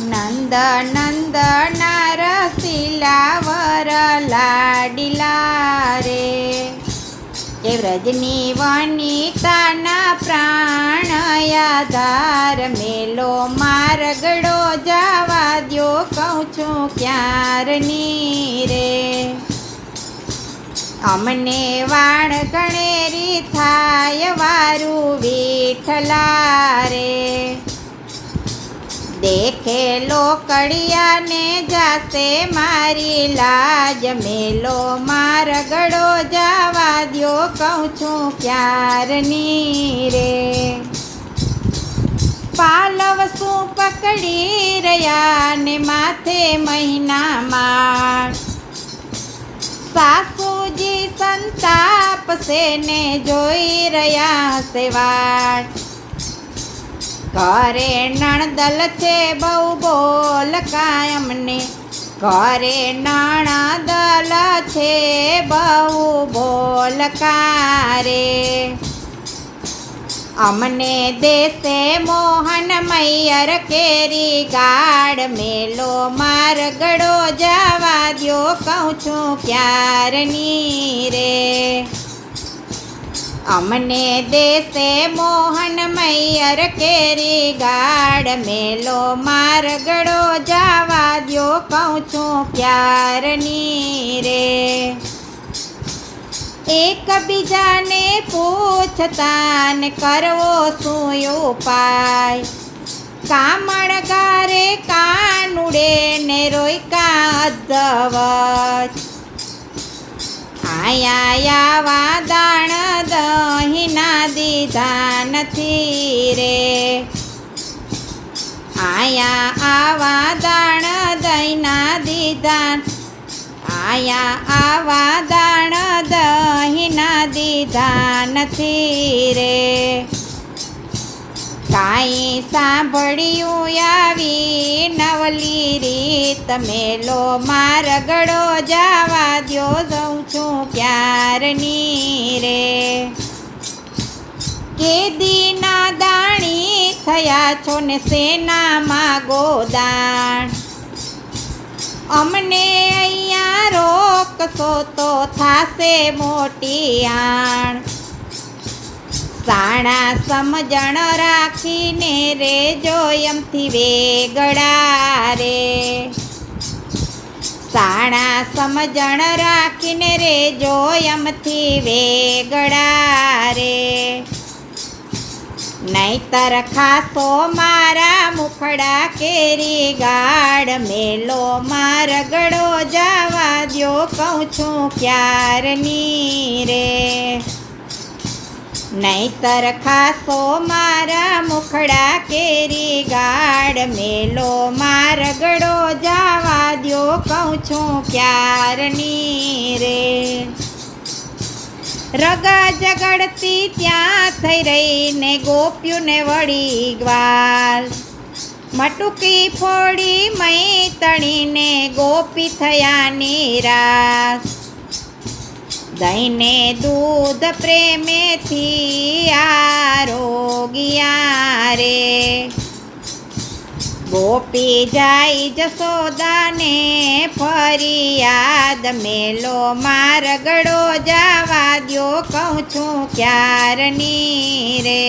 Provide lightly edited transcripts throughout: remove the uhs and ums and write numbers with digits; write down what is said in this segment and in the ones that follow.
નંદ નંદના રસીલા વર લાડીલા રે, એ વ્રજની વનિતાના પ્રાણ આધાર, મેલો મારગડો જવા દ્યો કહું છું ક્યારની રે. અમને વાણ ગણેરી થાય વારું વિઠ્ઠલા રે, દેખે લોકડિયાને જાશે મારી લાજ, મેલો મારગડો જવા દ્યો કહું છું ક્યારની રે. પાલવ શું પકડી રહ્યા ને માથે મહિના માળ, સાસુજી સંતાપ છે ને જોઈ રહ્યા છે વાટ, ઘરે નણદલ છે બહુ બોલ કાયમને, ઘરે નણદલ છે બહુ બોલ કારે. અમને દેશે મોહન મૈયર કેરી ગાડ, મેલો મારગડો જવા દ્યો કહું છું ક્યારની રે. અમને દેશે મોહન મૈયર કેરી ગાડ, મેલો મારગડો જવા દ્યો કહું છું ક્યારની રે. એકબીજાને પૂછતા ને કરવો શું ઉપાય, કામણ ગારે કાનુડે ને રોયકા અધવચ, આયા આવા દાણ દહીંના દીધા નથી રે, આયા આવા દાણ દહીંના દીધા, આયા આવા દાણ દહીંના દીધા નથી રે. કાંઈ સાંભળ્યું આવી નવલી રીત, મેલો મારગડો જવા દ્યો જઉં છું ક્યારની રે. કેદીના દાણી થયા છો ને સેનામાં ગોદાણ, અમને અહીંયા રોકશો તો થાશે મોટી આણ, સાણા સમજણ રાખીને રેજો એમથી વેગળા રે, સાણા સમજણ રાખીને રેજો એમથી વેગળા રે. નહીતર ખાસો મારા મુખડા કેરી ગાડ, મેલો મારગડો જવા દ્યો કહું છું ક્યારની રે. નહીતર ખાસો મારા મુખડા કેરી ગાડ, મેલો મારગડો જવા દ્યો કહું છું ક્યારની રે. રગા જગડતી ત્યાં થઈ રહીને ગોપ્યુંને વળી ગ્વાલ, મટુકી ફોડી મૈતણીને ગોપી થયા નિરાશ, દહીંને દૂધ પ્રેમેથી આરોગ્યા રે. ગોપી જાય જશોદાને ફરિયાદ, મેલો મારગડો જવા દ્યો કહું છું ક્યારની રે.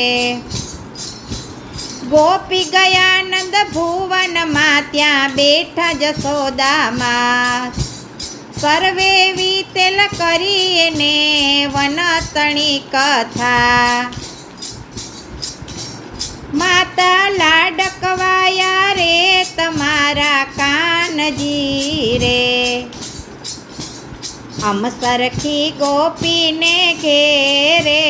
ગોપી ગયા નંદ ભુવનમાં ત્યાં બેઠા જશોદામાં, સર્વે વિતેલ કરીને વનતણી કથા, માતા લાડકવાયા રે તમારા કાનજી રે. અમ સરખી ગોપીને ઘેરે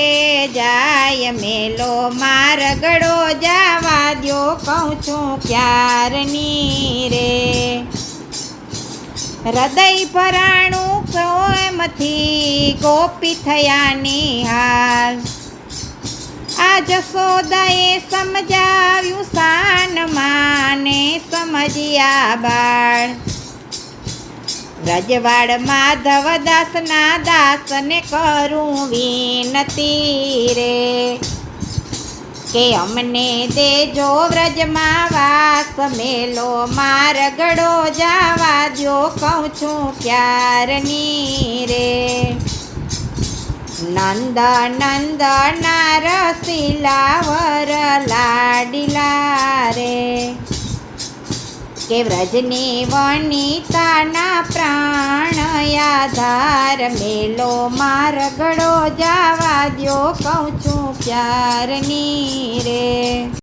જાય, મેલો મારગડો જવા દ્યો કહું છું ક્યારની રે. હૃદય ભરાણું પ્રેમથી ગોપી થયા નિહાલ, આ જશોદાએ સમજાવ્યું સાન માને સમજ્યા બાળ, વ્રજવાડ માધવ દાસના દાસને કરું વિનતી રે. કે અમને દેજો વ્રજમાં વાસ મેલો મારગડો જાવા દ્યો કહું છું પ્યારની રે. નંદ નંદ નારસીલા વર લાડીલા રે કે વ્રજની વનિતાના પ્રાણ આધાર મેલો મારગડો જાવા દ્યો કહું છું પ્યારની રે.